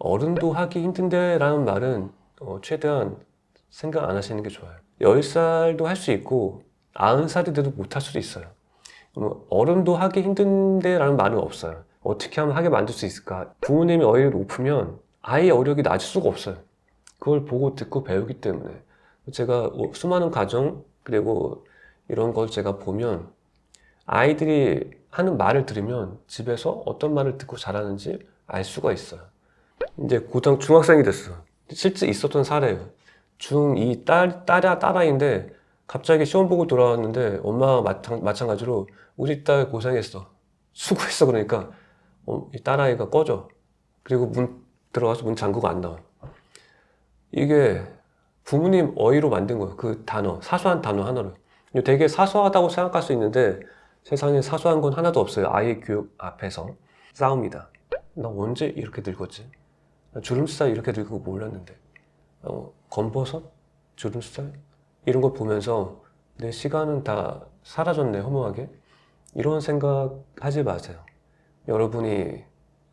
어른도 하기 힘든데 라는 말은 최대한 생각 안 하시는 게 좋아요. 10살도 할 수 있고 90살이 돼도 못 할 수도 있어요. 어른도 하기 힘든데 라는 말은 없어요. 어떻게 하면 하게 만들 수 있을까? 부모님이 어휘력이 높으면 아이의 어휘력이 낮을 수가 없어요. 그걸 보고 듣고 배우기 때문에. 제가 수많은 가정 그리고 이런 걸 제가 보면 아이들이 하는 말을 들으면 집에서 어떤 말을 듣고 자라는지 알 수가 있어요. 이제 중학생이 됐어. 실제 있었던 사례예요. 중2 딸아이인데 갑자기 시험 보고 돌아왔는데 엄마가 마찬가지로 우리 딸 고생했어. 수고했어. 그러니까 이 딸아이가 꺼져. 그리고 들어가서 문 잠그고 안 나와. 이게 부모님 어휘로 만든 거예요. 그 단어, 사소한 단어 하나로. 되게 사소하다고 생각할 수 있는데 세상에 사소한 건 하나도 없어요. 아이 교육 앞에서 싸웁니다. 나 언제 이렇게 늙었지? 나 주름살 이렇게 늙은 거 몰랐는데. 검버섯? 주름살? 이런 거 보면서 내 시간은 다 사라졌네, 허무하게. 이런 생각 하지 마세요. 여러분이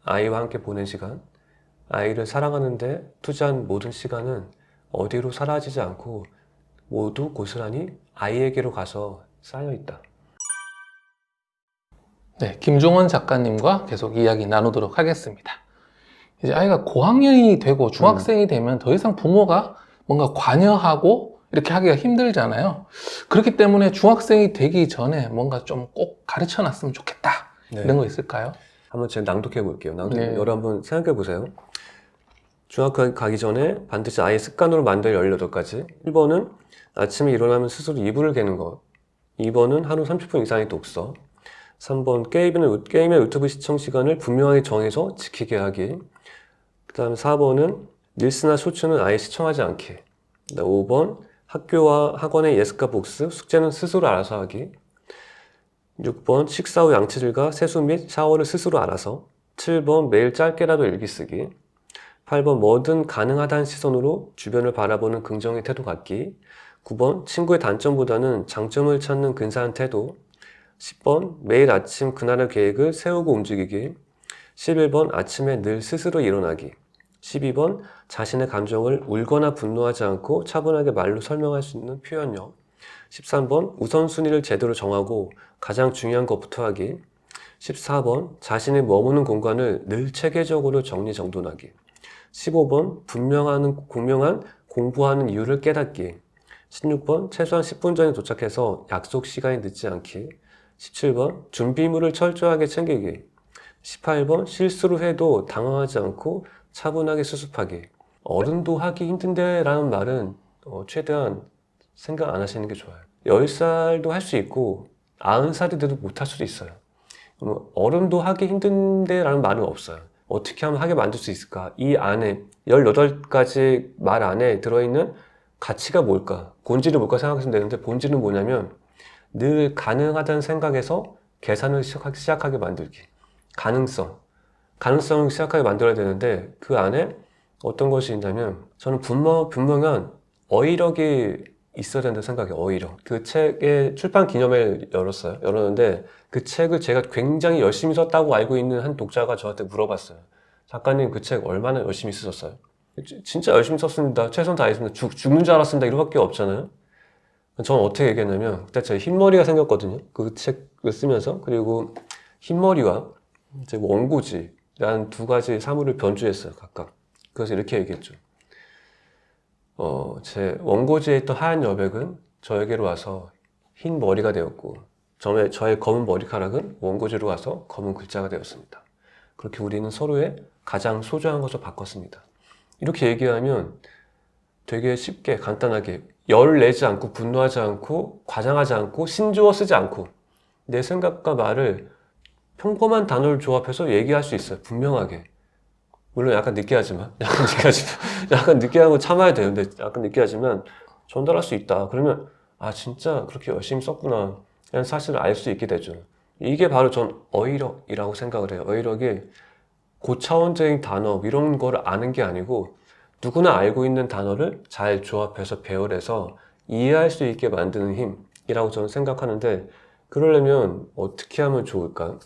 아이와 함께 보낸 시간, 아이를 사랑하는데 투자한 모든 시간은 어디로 사라지지 않고 모두 고스란히 아이에게로 가서 쌓여있다. 네, 김종원 작가님과 계속 이야기 나누도록 하겠습니다. 이제 아이가 고학년이 되고 중학생이 되면 더 이상 부모가 뭔가 관여하고 이렇게 하기가 힘들잖아요. 그렇기 때문에 중학생이 되기 전에 뭔가 좀 꼭 가르쳐 놨으면 좋겠다. 네. 이런 거 있을까요? 한번 제가 낭독해 볼게요. 네. 여러분 한번 생각해 보세요. 중학교 가기 전에 반드시 아이의 습관으로 만들 18가지. 1번은 아침에 일어나면 스스로 이불을 개는 것. 2번은 하루 30분 이상의 독서. 3번 게임이나 유튜브 시청 시간을 분명하게 정해서 지키게 하기. 그 다음에 4번은 릴스나 쇼츠는 아예 시청하지 않기. 5번 학교와 학원의 예습과 복습, 숙제는 스스로 알아서 하기. 6번 식사 후 양치질과 세수 및 샤워를 스스로 알아서. 7번 매일 짧게라도 일기 쓰기. 8번 뭐든 가능하다는 시선으로 주변을 바라보는 긍정의 태도 갖기. 9번 친구의 단점보다는 장점을 찾는 근사한 태도. 10번 매일 아침 그날의 계획을 세우고 움직이기. 11번 아침에 늘 스스로 일어나기. 12번 자신의 감정을 울거나 분노하지 않고 차분하게 말로 설명할 수 있는 표현력. 13번 우선순위를 제대로 정하고 가장 중요한 것부터 하기. 14번 자신이 머무는 공간을 늘 체계적으로 정리정돈하기. 15번 분명한 공부하는 이유를 깨닫기. 16번 최소한 10분 전에 도착해서 약속 시간에 늦지 않기. 17번 준비물을 철저하게 챙기기. 18번 실수를 해도 당황하지 않고 차분하게 수습하기. 어른도 하기 힘든데 라는 말은 최대한 생각 안 하시는 게 좋아요. 10살도 할 수 있고 90살이 돼도 못 할 수도 있어요. 어른도 하기 힘든데 라는 말은 없어요. 어떻게 하면 하게 만들 수 있을까? 이 안에 18가지 말 안에 들어있는 가치가 뭘까? 본질이 뭘까 생각하시면 되는데 본질은 뭐냐면 늘 가능하다는 생각에서 계산을 시작하게 만들기. 가능성을 시작하게 만들어야 되는데 그 안에 어떤 것이 있냐면 저는 분명한 어휘력이 있어야 된다고 생각해요. 어휘력. 그 책의 출판 기념회를 열었는데 그 책을 제가 굉장히 열심히 썼다고 알고 있는 한 독자가 저한테 물어봤어요. 작가님 그 책 얼마나 열심히 쓰셨어요? 진짜 열심히 썼습니다. 최선 다했습니다. 죽는 줄 알았습니다. 이거밖에 없잖아요. 저는 어떻게 얘기했냐면 그때 제 흰머리가 생겼거든요. 그 책을 쓰면서. 그리고 흰머리와 이제 원고지라는 두 가지 사물을 변주했어요. 각각. 그래서 이렇게 얘기했죠. 제 원고지에 있던 하얀 여백은 저에게로 와서 흰 머리가 되었고 저의 검은 머리카락은 원고지로 와서 검은 글자가 되었습니다. 그렇게 우리는 서로의 가장 소중한 것을 바꿨습니다. 이렇게 얘기하면 되게 쉽게 간단하게 열 내지 않고 분노하지 않고 과장하지 않고 신조어 쓰지 않고 내 생각과 말을 평범한 단어를 조합해서 얘기할 수 있어요. 분명하게. 물론 약간 느끼하지만 약간 느끼한 건 참아야 되는데 약간 느끼하지만 전달할 수 있다. 그러면 아 진짜 그렇게 열심히 썼구나 라는 사실을 알 수 있게 되죠. 이게 바로 전 어휘력이라고 생각을 해요. 어휘력이 고차원적인 단어 이런 거를 아는 게 아니고 누구나 알고 있는 단어를 잘 조합해서 배열해서 이해할 수 있게 만드는 힘이라고 저는 생각하는데 그러려면 어떻게 하면 좋을까?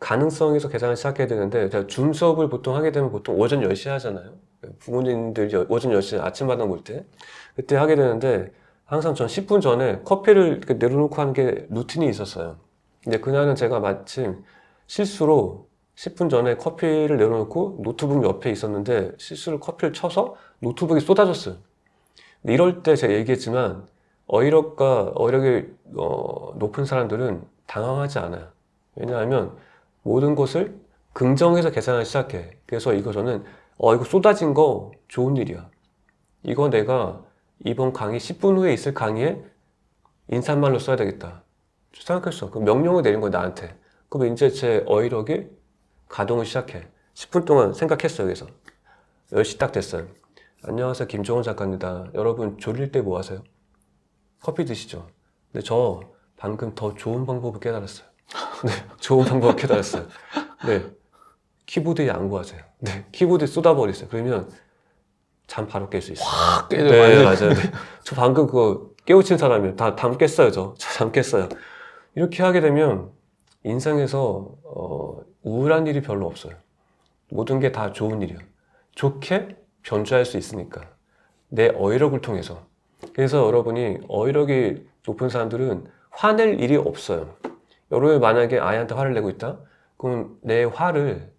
가능성에서 계산을 시작해야 되는데, 제가 줌 수업을 보통 하게 되면 보통 오전 10시에 하잖아요. 부모님들이 오전 10시에 아침마당 볼 때. 그때 하게 되는데, 항상 전 10분 전에 커피를 이렇게 내려놓고 하는 게 루틴이 있었어요. 근데 그날은 제가 마침 실수로 10분 전에 커피를 내려놓고 노트북 옆에 있었는데, 실수로 커피를 쳐서 노트북이 쏟아졌어요. 근데 이럴 때 제가 얘기했지만, 어이력이 높은 사람들은 당황하지 않아요. 왜냐하면 모든 것을 긍정해서 계산을 시작해. 그래서 이거 저는 이거 쏟아진 거 좋은 일이야. 이거 내가 이번 강의 10분 후에 있을 강의에 인사말로 써야 되겠다. 생각했어. 그 명령을 내린 거야, 나한테. 그럼 이제 제 어휘력이 가동을 시작해. 10분 동안 생각했어요. 그래서 10시 딱 됐어요. 안녕하세요, 김종원 작가입니다. 여러분 졸릴 때 뭐 하세요? 커피 드시죠? 근데 저 방금 더 좋은 방법을 깨달았어요. 네, 좋은 방법을 깨달았어요. 네, 키보드에 양보하세요. 네, 키보드에 쏟아버리세요. 그러면 잠 바로 깰 수 있어요. 확 깨져. 네, 맞아요. 네. 저 방금 그거 깨우친 사람이에요. 잠 깼어요, 저 잠 깼어요. 이렇게 하게 되면 인생에서 우울한 일이 별로 없어요. 모든 게 다 좋은 일이에요. 좋게 변주할 수 있으니까. 내 어휘력을 통해서. 그래서 여러분이 어휘력이 높은 사람들은 화낼 일이 없어요. 여러분이 만약에 아이한테 화를 내고 있다? 그럼 내 화를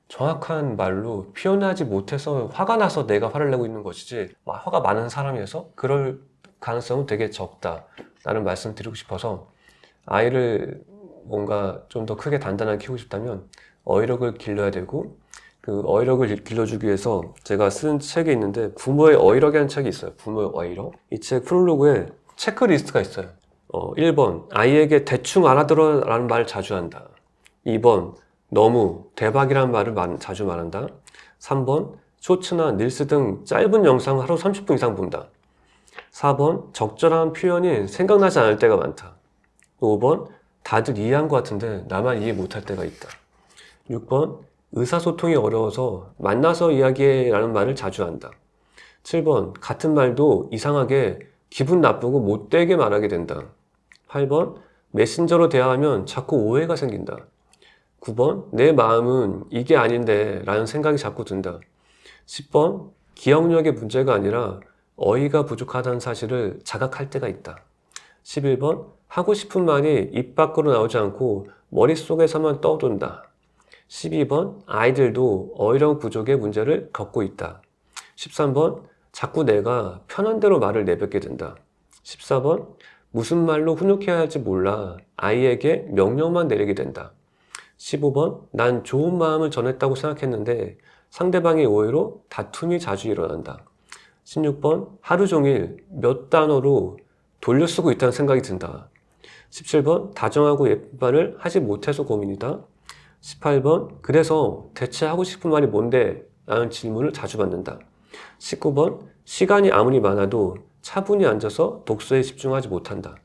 정확한 말로 표현하지 못해서 화가 나서 내가 화를 내고 있는 것이지, 화가 많은 사람이어서 그럴 가능성은 되게 적다 라는 말씀을 드리고 싶어서, 아이를 뭔가 좀 더 크게 단단하게 키우고 싶다면 어휘력을 길러야 되고, 그 어휘력을 길러주기 위해서 제가 쓴 책이 있는데, 부모의 어휘력이라는 책이 있어요. 부모의 어휘력. 이 책 프롤로그에 체크리스트가 있어요. 1번, 아이에게 대충 알아들어 라는 말을 자주 한다. 2번, 너무, 대박이라는 말을 자주 말한다. 3번, 쇼츠나 릴스 등 짧은 영상을 하루 30분 이상 본다. 4번, 적절한 표현이 생각나지 않을 때가 많다. 5번, 다들 이해한 것 같은데 나만 이해 못할 때가 있다. 6번, 의사소통이 어려워서 만나서 이야기해라는 말을 자주 한다. 7번, 같은 말도 이상하게 기분 나쁘고 못되게 말하게 된다. 8번, 메신저로 대화하면 자꾸 오해가 생긴다. 9번, 내 마음은 이게 아닌데 라는 생각이 자꾸 든다. 10번, 기억력의 문제가 아니라 어휘가 부족하다는 사실을 자각할 때가 있다. 11번, 하고 싶은 말이 입 밖으로 나오지 않고 머릿속에서만 떠돈다. 12번, 아이들도 어휘력 부족의 문제를 겪고 있다. 13번, 자꾸 내가 편한 대로 말을 내뱉게 된다. 14번, 무슨 말로 훈육해야 할지 몰라 아이에게 명령만 내리게 된다. 15번, 난 좋은 마음을 전했다고 생각했는데 상대방의 오해로 다툼이 자주 일어난다. 16번, 하루 종일 몇 단어로 돌려 쓰고 있다는 생각이 든다. 17번, 다정하고 예쁜 말을 하지 못해서 고민이다. 18번, 그래서 대체 하고 싶은 말이 뭔데? 라는 질문을 자주 받는다. 19번, 시간이 아무리 많아도 차분히 앉아서 독서에 집중하지 못한다.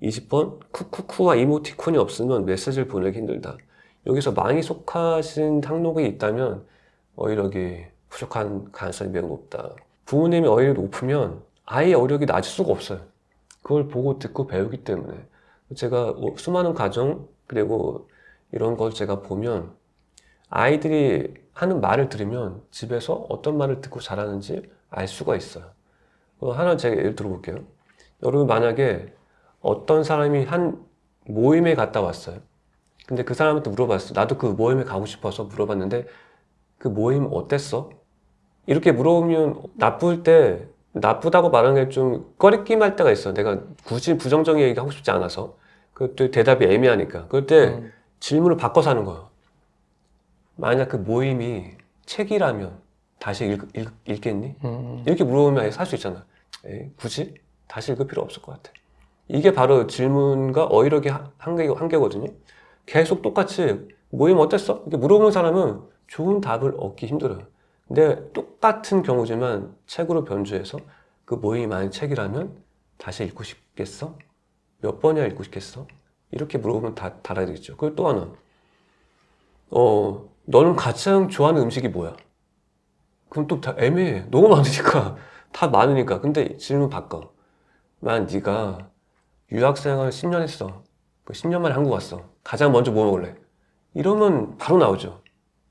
20번, 쿠쿠쿠와 이모티콘이 없으면 메시지를 보내기 힘들다. 여기서 많이 속하신 항목이 있다면 어휘력이 부족한 가능성이 매우 높다. 부모님의 어휘력이 높으면 아이의 어휘력이 낮을 수가 없어요. 그걸 보고 듣고 배우기 때문에. 제가 수많은 가정, 그리고 이런 걸 제가 보면 아이들이 하는 말을 들으면 집에서 어떤 말을 듣고 자라는지 알 수가 있어요. 하나 제가 예를 들어 볼게요. 여러분 만약에 어떤 사람이 한 모임에 갔다 왔어요. 근데 그 사람한테 물어봤어. 나도 그 모임에 가고 싶어서 물어봤는데 그 모임 어땠어? 이렇게 물어보면 나쁘다고 말하는 게 좀 꺼리낌 할 때가 있어. 내가 굳이 부정적인 얘기 하고 싶지 않아서. 그때 대답이 애매하니까. 그럴 때 질문을 바꿔서 하는 거예요. 만약 그 모임이 책이라면 다시 읽겠니? 이렇게 물어보면 살 수 있잖아. 굳이? 다시 읽을 필요 없을 것 같아. 이게 바로 질문과 어휘력의 한계거든요. 계속 똑같이 모임 어땠어? 이렇게 물어보는 사람은 좋은 답을 얻기 힘들어요. 근데 똑같은 경우지만 책으로 변주해서 그 모임이 만약 책이라면 다시 읽고 싶겠어? 몇 번이나 읽고 싶겠어? 이렇게 물어보면 다 달아야 되겠죠. 그리고 또 하나, 너는 가장 좋아하는 음식이 뭐야? 그럼 또 다 애매해. 너무 많으니까. 다 많으니까. 근데 질문 바꿔. 만약 네가 유학생활 10년 했어. 그 10년 만에 한국 왔어. 가장 먼저 뭐 먹을래? 이러면 바로 나오죠.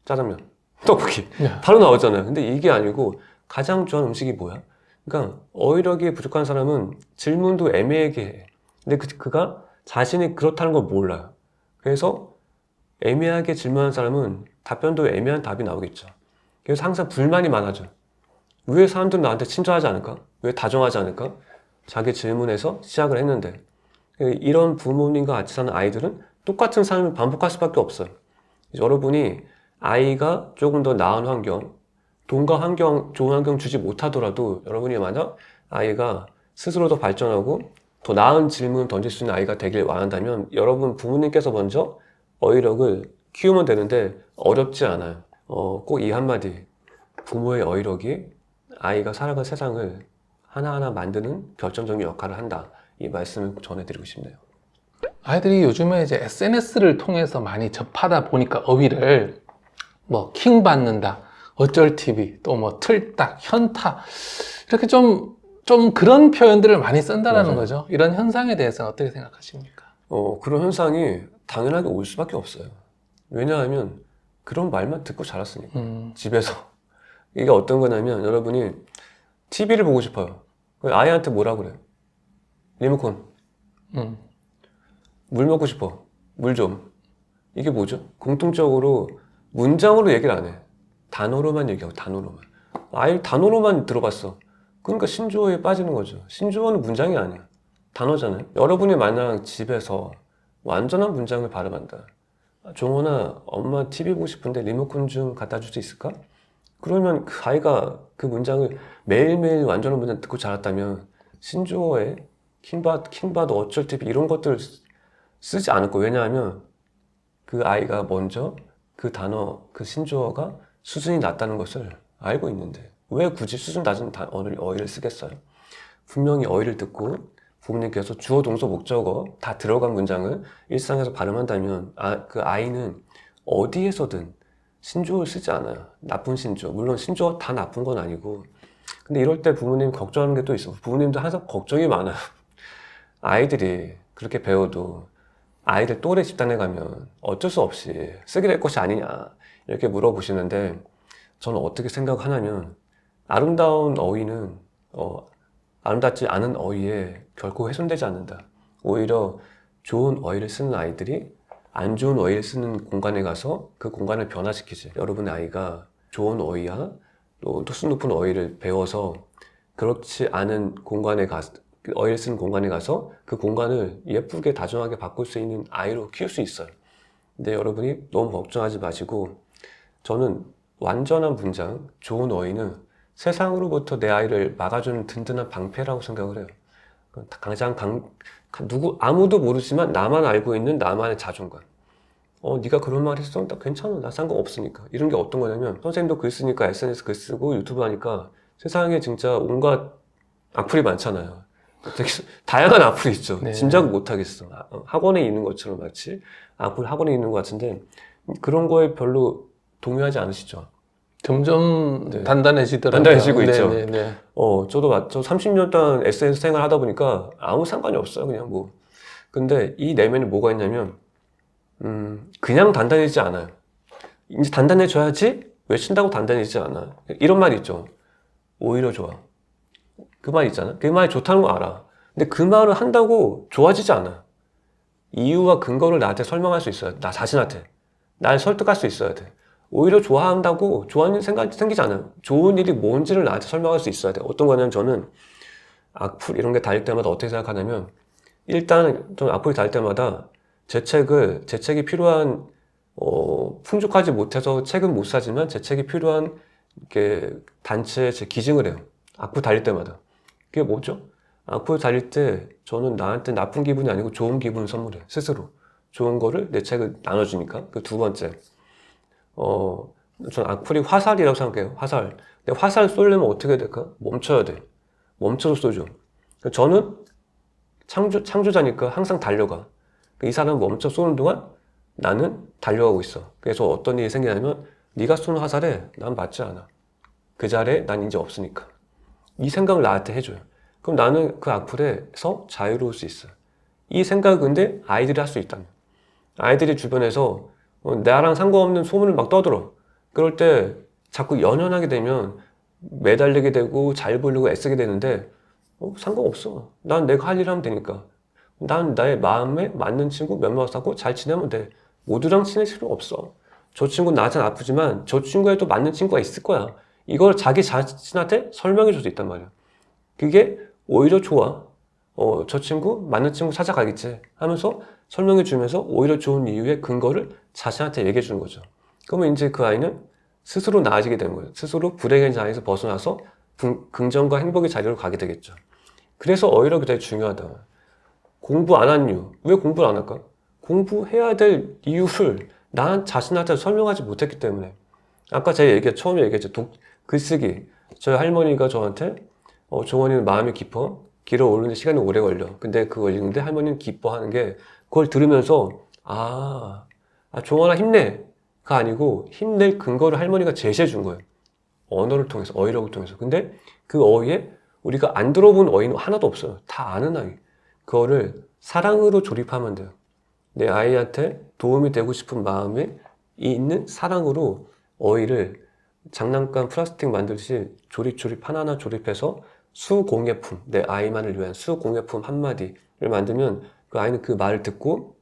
짜장면, 떡볶이. 네. 바로 나오잖아요. 근데 이게 아니고 가장 좋아하는 음식이 뭐야? 그러니까 어휘력이 부족한 사람은 질문도 애매하게 해. 근데 그가 자신이 그렇다는 걸 몰라요. 그래서 애매하게 질문하는 사람은 답변도 애매한 답이 나오겠죠. 그래서 항상 불만이 많아져. 왜 사람들은 나한테 친절하지 않을까? 왜 다정하지 않을까? 자기 질문에서 시작을 했는데 이런 부모님과 같이 사는 아이들은 똑같은 삶을 반복할 수밖에 없어요. 여러분이 아이가 조금 더 나은 환경, 돈과 환경, 좋은 환경 주지 못하더라도 여러분이 만약 아이가 스스로 더 발전하고 더 나은 질문을 던질 수 있는 아이가 되길 원한다면 여러분 부모님께서 먼저 어휘력을 키우면 되는데 어렵지 않아요. 꼭 이 한마디. 부모의 어휘력이 아이가 살아갈 세상을 하나하나 만드는 결정적인 역할을 한다. 이 말씀을 전해드리고 싶네요. 아이들이 요즘에 이제 SNS를 통해서 많이 접하다 보니까 어휘를 뭐 킹 받는다, 어쩔 TV, 또 뭐 틀딱, 현타 이렇게 좀 그런 표현들을 많이 쓴다라는 맞아요. 거죠. 이런 현상에 대해서는 어떻게 생각하십니까? 그런 현상이 당연하게 올 수밖에 없어요. 왜냐하면 그런 말만 듣고 자랐으니까. 집에서. 이게 어떤 거냐면 여러분이 TV를 보고 싶어요. 아이한테 뭐라 그래? 리모컨. 물 먹고 싶어. 물 좀. 이게 뭐죠? 공통적으로 문장으로 얘기를 안 해. 단어로만 얘기하고 단어로만. 아이 단어로만 들어봤어. 그러니까 신조어에 빠지는 거죠. 신조어는 문장이 아니야. 단어잖아요. 여러분이 만약 집에서 완전한 문장을 발음한다. 종원아, 엄마 TV 보고 싶은데 리모컨 좀 갖다 줄 수 있을까? 그러면 그 아이가 그 문장을 매일매일 완전한 문장 듣고 자랐다면 신조어에 킹받, 어쩔 TV 이런 것들을 쓰지 않을 거예요. 왜냐하면 그 아이가 먼저 그 단어, 그 신조어가 수준이 낮다는 것을 알고 있는데 왜 굳이 수준 낮은 어휘를 쓰겠어요? 분명히 어휘를 듣고 부모님께서 주어, 동사, 목적어 다 들어간 문장을 일상에서 발음한다면 그 아이는 어디에서든 신조어를 쓰지 않아요. 나쁜 신조어. 물론 신조어 다 나쁜 건 아니고 근데 이럴 때 부모님 걱정하는 게 또 있어. 부모님도 항상 걱정이 많아요. 아이들이 그렇게 배워도 아이들 또래 집단에 가면 어쩔 수 없이 쓰게 될 것이 아니냐 이렇게 물어보시는데 저는 어떻게 생각하냐면 아름다운 어휘는 아름답지 않은 어휘에 결코 훼손되지 않는다. 오히려 좋은 어휘를 쓰는 아이들이 안 좋은 어휘를 쓰는 공간에 가서 그 공간을 변화시키지. 여러분의 아이가 좋은 어휘와 또 토수 높은 어휘를 배워서 그렇지 않은 공간에 가서 어휘를 쓰는 공간에 가서 그 공간을 예쁘게 다정하게 바꿀 수 있는 아이로 키울 수 있어요. 근데 여러분이 너무 걱정하지 마시고 저는 완전한 문장, 좋은 어휘는 세상으로부터 내 아이를 막아주는 든든한 방패라고 생각을 해요. 아무도 모르지만 나만 알고 있는 나만의 자존감. 네가 그런 말 했어? 나 괜찮아. 나 상관없으니까. 이런 게 어떤 거냐면 선생님도 글 쓰니까 SNS 글 쓰고 유튜브 하니까 세상에 진짜 온갖 악플이 많잖아요. 되게 다양한 악플이 있죠. 네. 짐작을 못 하겠어. 학원에 있는 것처럼 마치 악플 학원에 있는 것 같은데 그런 거에 별로 동요하지 않으시죠? 점점 네. 단단해지더라고요. 단단해지고 있죠. 네. 저 30년 동안 SNS 생활 하다 보니까 아무 상관이 없어요. 그냥 뭐. 근데 이 내면에 뭐가 있냐면, 그냥 단단해지지 않아요. 이제 단단해져야지 외친다고 단단해지지 않아. 이런 말이 있죠. 오히려 좋아. 그 말 있잖아. 그 말이 좋다는 거 알아. 근데 그 말을 한다고 좋아지지 않아. 이유와 근거를 나한테 설명할 수 있어야 돼. 나 자신한테. 날 설득할 수 있어야 돼. 오히려 좋아한다고 좋아하는 생각이 생기지 않아요. 좋은 일이 뭔지를 나한테 설명할 수 있어야 돼. 어떤 거냐면 저는 악플 이런 게 달릴 때마다 어떻게 생각하냐면 일단 저는 악플이 달릴 때마다 제 책이 필요한 풍족하지 못해서 책은 못 사지만 제 책이 필요한 이렇게 단체에 제 기증을 해요. 악플 달릴 때마다. 그게 뭐죠? 악플 달릴 때 저는 나한테 나쁜 기분이 아니고 좋은 기분을 선물해. 스스로. 좋은 거를 내 책을 나눠주니까. 그 두 번째. 저는 악플이 화살이라고 생각해요. 화살. 근데 화살 쏘려면 어떻게 될까? 멈춰야 돼. 멈춰서 쏘죠. 저는 창조자니까 항상 달려가. 이 사람은 멈춰 쏘는 동안 나는 달려가고 있어. 그래서 어떤 일이 생기냐면 네가 쏘는 화살에 난 맞지 않아. 그 자리에 난 이제 없으니까. 이 생각을 나한테 해줘요. 그럼 나는 그 악플에서 자유로울 수 있어요. 이 생각을 근데 아이들이 할 수 있다면. 아이들이 주변에서 나랑 상관없는 소문을 막 떠들어. 그럴 때 자꾸 연연하게 되면 매달리게 되고 잘 보려고 애쓰게 되는데 상관없어. 난 내가 할 일 하면 되니까. 난 나의 마음에 맞는 친구 몇 명 사고 잘 지내면 돼. 모두랑 친해질 필요 없어. 저 친구는 나한테는 아프지만 저 친구에도 맞는 친구가 있을 거야. 이걸 자기 자신한테 설명해 줄 수 있단 말이야. 그게 오히려 좋아. 저 친구 맞는 친구 찾아가겠지 하면서 설명해 주면서 오히려 좋은 이유의 근거를 자신한테 얘기해 주는 거죠. 그러면 이제 그 아이는 스스로 나아지게 되는 거예요. 스스로 불행의 자리에서 벗어나서 긍정과 행복의 자리로 가게 되겠죠. 그래서 어휘력이 되게 중요하다. 공부 안 한 이유. 왜 공부를 안 할까? 공부해야 될 이유를 난 자신한테 설명하지 못했기 때문에. 아까 제가 처음에 얘기했죠. 글쓰기. 저희 할머니가 저한테 종원이는 마음이 깊어. 길어 오르는데 시간이 오래 걸려. 근데 그걸 읽는데 할머니는 기뻐하는 게 그걸 들으면서 종원아 힘내가 아니고 힘낼 근거를 할머니가 제시해 준 거예요. 언어를 통해서, 어휘력을 통해서. 근데 그 어휘에 우리가 안 들어본 어휘는 하나도 없어요. 다 아는 어휘. 그거를 사랑으로 조립하면 돼요. 내 아이한테 도움이 되고 싶은 마음에 있는 사랑으로 어휘를 장난감 플라스틱 만들듯이 조립 하나하나 조립해서 수공예품, 내 아이만을 위한 수공예품 한마디를 만들면 그 아이는 그 말을 듣고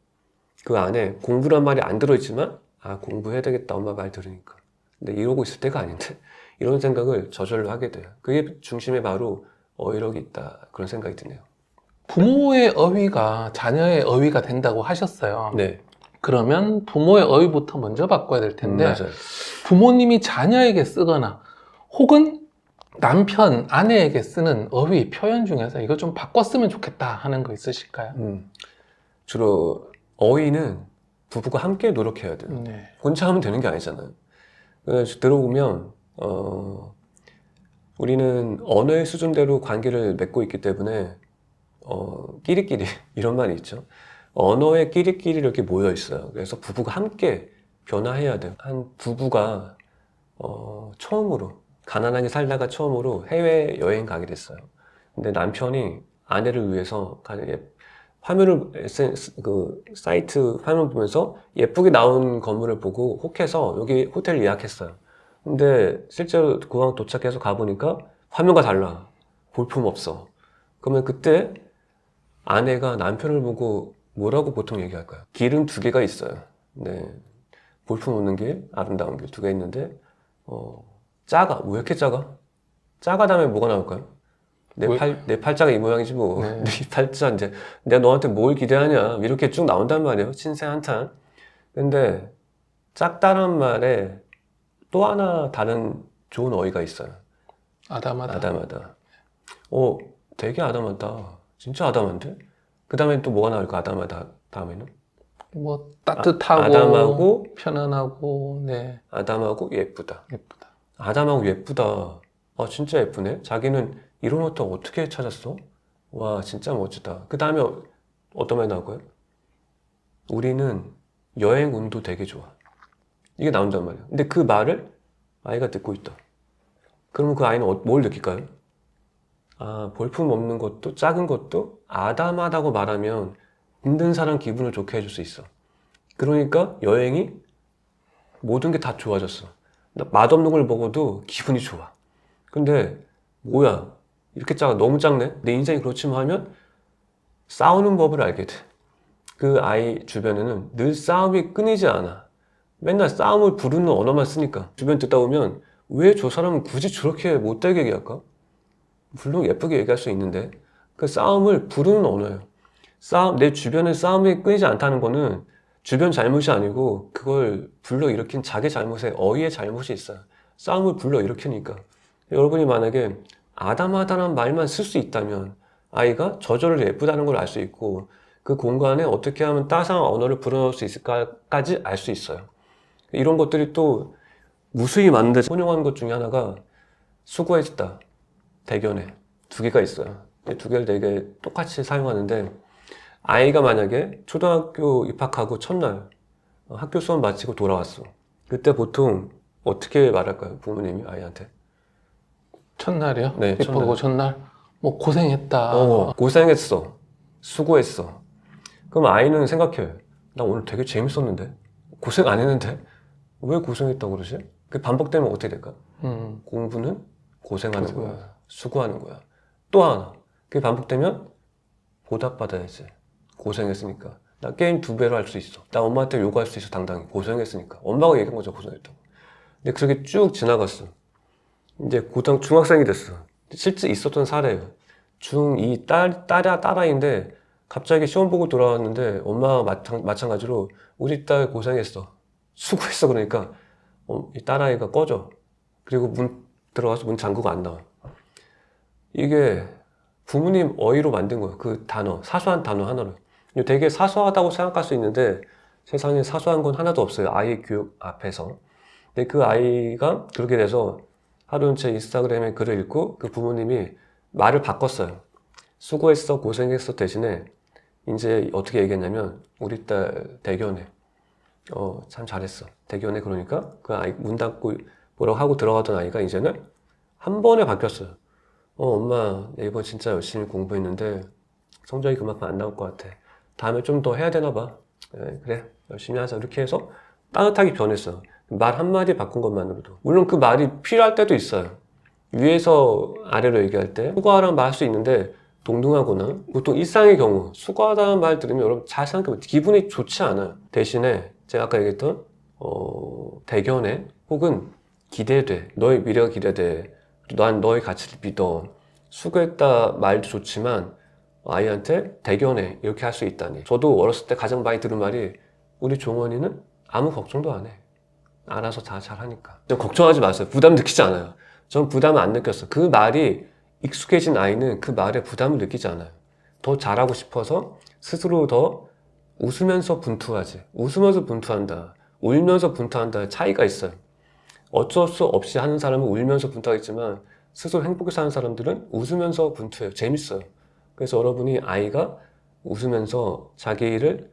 그 안에 공부란 말이 안 들어있지만 공부해야 되겠다 엄마 말 들으니까. 근데 이러고 있을 때가 아닌데 이런 생각을 저절로 하게 돼요. 그게 중심에 바로 어휘력이 있다 그런 생각이 드네요. 부모의 어휘가 자녀의 어휘가 된다고 하셨어요. 네, 그러면 부모의 어휘부터 먼저 바꿔야 될 텐데 맞아요. 부모님이 자녀에게 쓰거나 혹은 남편, 아내에게 쓰는 어휘, 표현 중에서 이거 좀 바꿨으면 좋겠다 하는 거 있으실까요? 주로 어휘는 부부가 함께 노력해야 돼요. 네. 혼자 하면 되는 게 아니잖아요. 그래서 들어보면 우리는 언어의 수준대로 관계를 맺고 있기 때문에 끼리끼리 이런 말이 있죠. 언어의 끼리끼리 이렇게 모여 있어요. 그래서 부부가 함께 변화해야 돼요. 한 부부가 처음으로 가난하게 살다가 처음으로 해외 여행 가게 됐어요. 근데 남편이 아내를 위해서 화면을 그 사이트 화면 보면서 예쁘게 나온 건물을 보고 혹해서 여기 호텔 예약했어요. 근데 실제로 공항 도착해서 가보니까 화면과 달라. 볼품 없어. 그러면 그때 아내가 남편을 보고 뭐라고 보통 얘기할까요? 길은 두 개가 있어요. 네. 볼품 없는 길, 아름다운 길 두 개 있는데 작아. 왜 이렇게 작아? 작아 다음에 뭐가 나올까요? 내 팔자가 이 모양이지 뭐. 네. 네 팔자인데 내가 너한테 뭘 기대하냐. 이렇게 쭉 나온단 말이에요. 신세 한탄. 근데 작다는 말에 또 하나 다른 좋은 어휘가 있어요. 아담하다. 아담하다. 되게 아담하다. 진짜 아담한데? 그 다음에 또 뭐가 나올까? 아담하다 다음에는? 뭐 따뜻하고 아담하고 편안하고 네. 아담하고 예쁘다. 예쁘다. 아담하고 예쁘다. 진짜 예쁘네. 자기는 이런 옷도 어떻게 찾았어? 와, 진짜 멋지다. 그 다음에 어떤 말이 나올까요? 우리는 여행 운도 되게 좋아. 이게 나온단 말이야. 근데 그 말을 아이가 듣고 있다. 그러면 그 아이는 뭘 느낄까요? 볼품 없는 것도 작은 것도 아담하다고 말하면 힘든 사람 기분을 좋게 해줄 수 있어. 그러니까 여행이 모든 게 다 좋아졌어. 맛없는 걸 먹어도 기분이 좋아. 근데 뭐야 이렇게 작아 너무 작네 내 인생이 그렇지만 하면 싸우는 법을 알게 돼. 그 아이 주변에는 늘 싸움이 끊이지 않아. 맨날 싸움을 부르는 언어만 쓰니까 주변 듣다 보면 왜 저 사람은 굳이 저렇게 못되게 얘기할까? 물론 예쁘게 얘기할 수 있는데 그 싸움을 부르는 언어예요. 내 주변에 싸움이 끊이지 않다는 거는 주변 잘못이 아니고 그걸 불러일으킨 자기 잘못에 어휘의 잘못이 있어요. 싸움을 불러일으키니까. 여러분이 만약에 아담하다는 말만 쓸 수 있다면 아이가 저절로 예쁘다는 걸 알 수 있고 그 공간에 어떻게 하면 따스한 언어를 불어넣을 수 있을까까지 알 수 있어요. 이런 것들이 또 무수히 많은데 혼용하는 것 중에 하나가 수고했다. 대견해. 두 개가 있어요. 이 두 개를 되게 똑같이 사용하는데 아이가 만약에 초등학교 입학하고 첫날 학교 수업 마치고 돌아왔어. 그때 보통 어떻게 말할까요? 부모님이 아이한테. 첫날이요? 네, 예쁘고 첫날. 뭐 고생했다. 고생했어. 수고했어. 그럼 아이는 생각해. 나 오늘 되게 재밌었는데. 고생 안 했는데 왜 고생했다고 그러지? 그 반복되면 어떻게 될까? 공부는 고생하는 수고. 거야. 수고하는 거야. 또 하나. 그게 반복되면 보답받아야지. 고생했으니까. 나 게임 2배로 할 수 있어. 나 엄마한테 요구할 수 있어, 당당히. 고생했으니까. 엄마가 얘기한 거죠, 고생했다고. 근데 그렇게 쭉 지나갔어. 이제 중학생이 됐어. 실제 있었던 사례예요. 중2 딸아이인데 갑자기 시험 보고 돌아왔는데 엄마가 마찬가지로 우리 딸 고생했어. 수고했어. 그러니까 이 딸아이가 꺼져. 그리고 문 들어가서 문 잠그고 안 나와. 이게 부모님 어휘로 만든 거예요. 그 단어, 사소한 단어 하나로. 되게 사소하다고 생각할 수 있는데 세상에 사소한 건 하나도 없어요. 아이 교육 앞에서. 근데 그 아이가 그렇게 돼서 하루는 제 인스타그램에 글을 읽고 그 부모님이 말을 바꿨어요. 수고했어, 고생했어 대신에 이제 어떻게 얘기했냐면 우리 딸 대견해. 참 잘했어. 대견해. 그러니까 그 아이 문 닫고 뭐라고 하고 들어가던 아이가 이제는 한 번에 바뀌었어요. 엄마 이번 진짜 열심히 공부했는데 성적이 그만큼 안 나올 것 같아. 다음에 좀 더 해야 되나 봐. 그래 열심히 하자. 이렇게 해서 따뜻하게 변했어요. 말 한마디 바꾼 것만으로도. 물론 그 말이 필요할 때도 있어요. 위에서 아래로 얘기할 때 수고하라는 말 할 수 있는데 동등하거나 보통 일상의 경우 수고하다는 말 들으면 여러분 잘 생각해보면 기분이 좋지 않아요. 대신에 제가 아까 얘기했던 대견해 혹은 기대돼. 너의 미래가 기대돼. 난 너의 가치를 믿어. 수고했다 말도 좋지만 아이한테 대견해 이렇게 할 수 있다니. 저도 어렸을 때 가장 많이 들은 말이 우리 종원이는 아무 걱정도 안 해. 알아서 다 잘하니까. 걱정하지 마세요. 부담 느끼지 않아요. 전 부담을 안 느꼈어. 그 말이 익숙해진 아이는 그 말에 부담을 느끼지 않아요. 더 잘하고 싶어서 스스로 더 웃으면서 분투하지. 웃으면서 분투한다. 울면서 분투한다. 차이가 있어요. 어쩔 수 없이 하는 사람은 울면서 분투하겠지만 스스로 행복해 사는 사람들은 웃으면서 분투해요. 재밌어요. 그래서 여러분이 아이가 웃으면서 자기 일을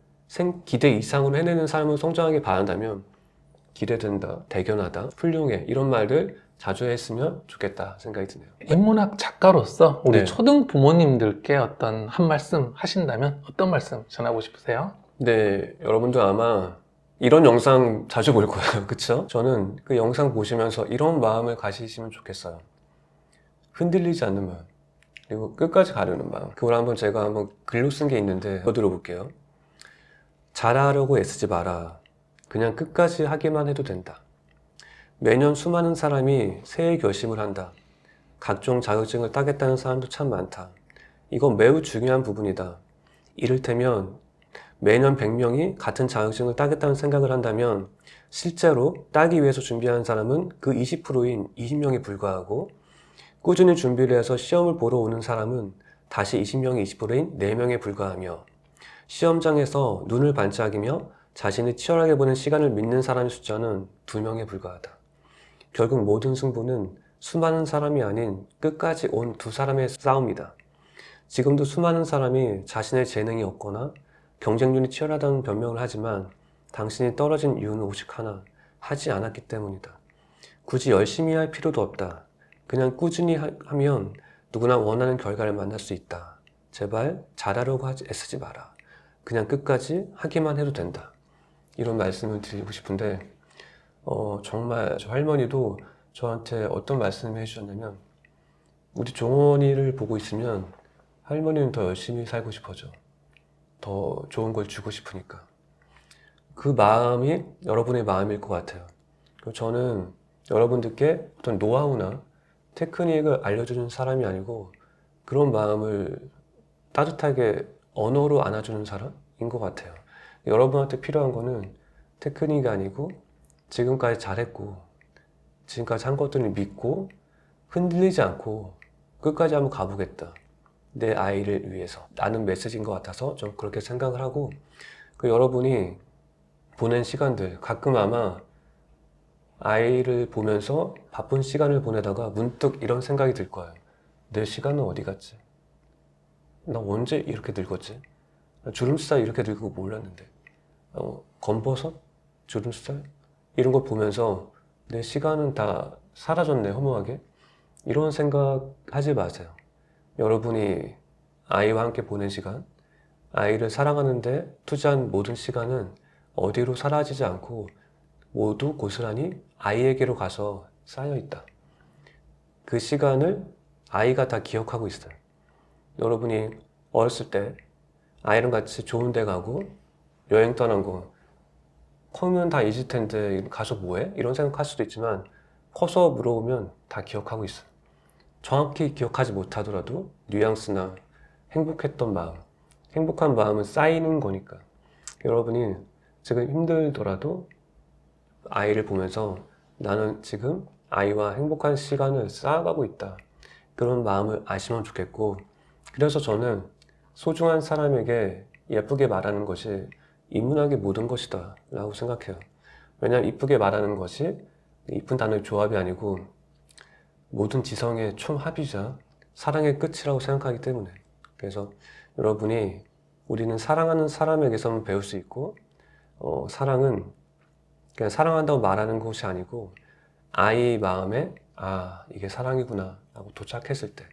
기대 이상으로 해내는 삶을 성장하게 바란다면 기대된다, 대견하다, 훌륭해 이런 말들 자주 했으면 좋겠다 생각이 드네요. 인문학 작가로서 우리 네. 초등 부모님들께 어떤 한 말씀 하신다면 어떤 말씀 전하고 싶으세요? 네, 여러분도 아마 이런 영상 자주 볼 거예요. 그쵸? 저는 그 영상 보시면서 이런 마음을 가지시면 좋겠어요. 흔들리지 않는 마음, 그리고 끝까지 가려는 마음. 그걸 제가 한번 글로 쓴 게 있는데 들어볼게요. 잘하려고 애쓰지 마라. 그냥 끝까지 하기만 해도 된다. 매년 수많은 사람이 새해 결심을 한다. 각종 자격증을 따겠다는 사람도 참 많다. 이건 매우 중요한 부분이다. 이를테면 매년 100명이 같은 자격증을 따겠다는 생각을 한다면 실제로 따기 위해서 준비하는 사람은 그 20%인 20명에 불과하고 꾸준히 준비를 해서 시험을 보러 오는 사람은 다시 20명이 20%인 4명에 불과하며 시험장에서 눈을 반짝이며 자신이 치열하게 보는 시간을 믿는 사람의 숫자는 2명에 불과하다. 결국 모든 승부는 수많은 사람이 아닌 끝까지 온 2사람의 싸움이다. 지금도 수많은 사람이 자신의 재능이 없거나 경쟁률이 치열하다는 변명을 하지만 당신이 떨어진 이유는 오직 하나, 하지 않았기 때문이다. 굳이 열심히 할 필요도 없다. 그냥 꾸준히 하면 누구나 원하는 결과를 만날 수 있다. 제발 잘하려고 애쓰지 마라. 그냥 끝까지 하기만 해도 된다. 이런 말씀을 드리고 싶은데 정말 저 할머니도 저한테 어떤 말씀을 해주셨냐면 우리 종원이를 보고 있으면 할머니는 더 열심히 살고 싶어져. 더 좋은 걸 주고 싶으니까. 그 마음이 여러분의 마음일 것 같아요. 저는 여러분들께 어떤 노하우나 테크닉을 알려주는 사람이 아니고 그런 마음을 따뜻하게 언어로 안아주는 사람인 것 같아요. 여러분한테 필요한 거는 테크닉이 아니고 지금까지 잘했고 지금까지 한 것들을 믿고 흔들리지 않고 끝까지 한번 가보겠다. 내 아이를 위해서 라는 메시지인 것 같아서 좀 그렇게 생각을 하고 여러분이 보낸 시간들 가끔 아마 아이를 보면서 바쁜 시간을 보내다가 문득 이런 생각이 들 거예요. 내 시간은 어디 갔지? 나 언제 이렇게 늙었지? 주름살 이렇게 늙은 거 몰랐는데 검버섯? 주름살? 이런 거 보면서 내 시간은 다 사라졌네 허무하게. 이런 생각 하지 마세요. 여러분이 아이와 함께 보낸 시간, 아이를 사랑하는데 투자한 모든 시간은 어디로 사라지지 않고 모두 고스란히 아이에게로 가서 쌓여 있다. 그 시간을 아이가 다 기억하고 있어요. 여러분이 어렸을 때 아이랑 같이 좋은 데 가고 여행 떠난 거 커면 다 잊을 텐데 가서 뭐해? 이런 생각할 수도 있지만 커서 물어보면 다 기억하고 있어요. 정확히 기억하지 못하더라도 뉘앙스나 행복했던 마음, 행복한 마음은 쌓이는 거니까 여러분이 지금 힘들더라도 아이를 보면서 나는 지금 아이와 행복한 시간을 쌓아가고 있다. 그런 마음을 아시면 좋겠고, 그래서 저는 소중한 사람에게 예쁘게 말하는 것이 인문학의 모든 것이다 라고 생각해요. 왜냐하면 이쁘게 말하는 것이 이쁜 단어의 조합이 아니고 모든 지성의 총합이자 사랑의 끝이라고 생각하기 때문에. 그래서 여러분이 우리는 사랑하는 사람에게서만 배울 수 있고 사랑은 그냥 사랑한다고 말하는 것이 아니고 아이 마음에 아 이게 사랑이구나 라고 도착했을 때,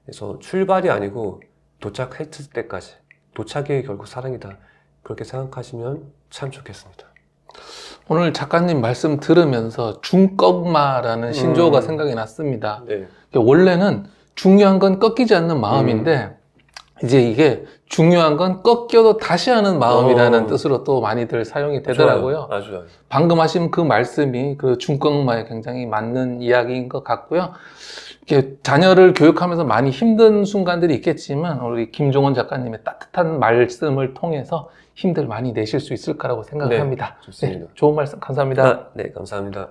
그래서 출발이 아니고 도착했을 때까지, 도착이 결국 사랑이다, 그렇게 생각하시면 참 좋겠습니다. 오늘 작가님 말씀 들으면서 중꺾마라는 신조어가 생각이 났습니다. 네. 원래는 중요한 건 꺾이지 않는 마음인데 이제 이게 중요한 건 꺾여도 다시 하는 마음이라는 뜻으로 또 많이들 사용이 되더라고요. 좋아요. 아주 좋아요. 방금 하신 그 말씀이 그 중꺾마에 굉장히 맞는 이야기인 것 같고요. 이렇게 자녀를 교육하면서 많이 힘든 순간들이 있겠지만 우리 김종원 작가님의 따뜻한 말씀을 통해서 힘들 많이 내실 수 있을 거라고 생각합니다. 좋습니다. 네, 좋은 말씀 감사합니다. 네, 감사합니다.